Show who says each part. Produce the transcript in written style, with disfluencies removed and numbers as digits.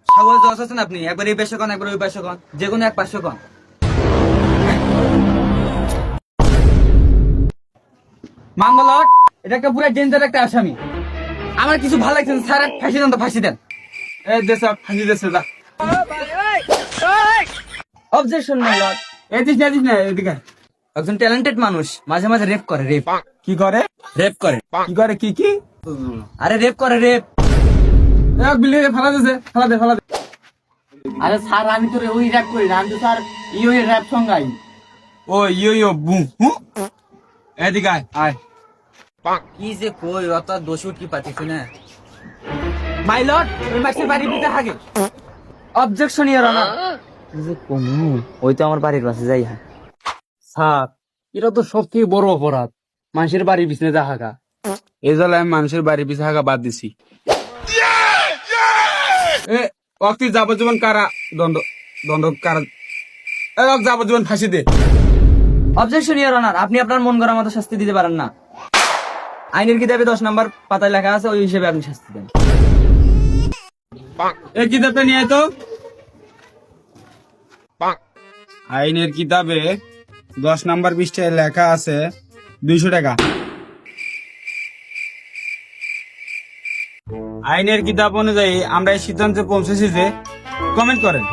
Speaker 1: ছাগল জজ আছেন আপনি, একবার এই পাশে কন একবার ওই পাশে কন, যে কোনো এক পাশে কন। মাঙ্গলট, এটা একটা পুরো ডেঞ্জার একটা আসামি। আমার কিছু ভালো লাগছে না, স্যার ফাঁসি দেন তো, ফাঁসি দেন।
Speaker 2: এই দে স্যার, ফাঁসি দিচ্ছে যা।
Speaker 1: Objection my lord.
Speaker 2: দিস না এদিকে।
Speaker 1: একজন ট্যালেন্টেড মানুষ মাঝে মাঝে রেপ করে, রেপ
Speaker 2: কি করে?
Speaker 1: রেপ করে।
Speaker 2: কি করে? কি?
Speaker 1: আরে রেপ করে, রেপ।
Speaker 2: এক বিলি ফালা দিছে, ফালা দে, ফালা দে।
Speaker 3: আরে স্যার আমি তো ওই র্যাপ করি না, আমি তো স্যার ওই র্যাপ সং গাই।
Speaker 2: ও ইয়ো বু হু। এদিকে আয়, আয়।
Speaker 1: কি যে কই, অত দোষও কি পাচ্ছিস না। মাই লর্ড, ওই মাসের বাড়ির পিতা হাগে। Objection your honour. কি যে কমু, ওই তো আমার বাড়ির পাশে যাই। হ্যাঁ
Speaker 3: স্যার এটা তো সব থেকে বড় অপরাধ, মানুষের বাড়ির পিছনে দেখা।
Speaker 2: এই জন্য আমি মানুষের বাড়ির পিছে হাগা বাদ দিছি। এ অক্তি যাবজ্জীবন কারা দণ্ড, দণ্ড কারা। যাবজ্জীবন ফাঁসি দে।
Speaker 1: অবজেকশন ইওর অনার, আপনি আপনার মন গড়া মতো শাস্তি দিতে পারেন না। আইনের কিতাবে 10 নম্বর পাতায় লেখা আছে, ওই হিসেবে আপনি শাস্তি দেন।
Speaker 2: এই কিতাবটা নিয়ে আয় তো। আইনের কিতাবে 10 নাম্বার পৃষ্ঠায় লেখা আছে 200 টাকা। আইনের কিতাব অনুযায়ী আমরা এই সিদ্ধান্তে পৌঁছেছি যে কমেন্ট করেন।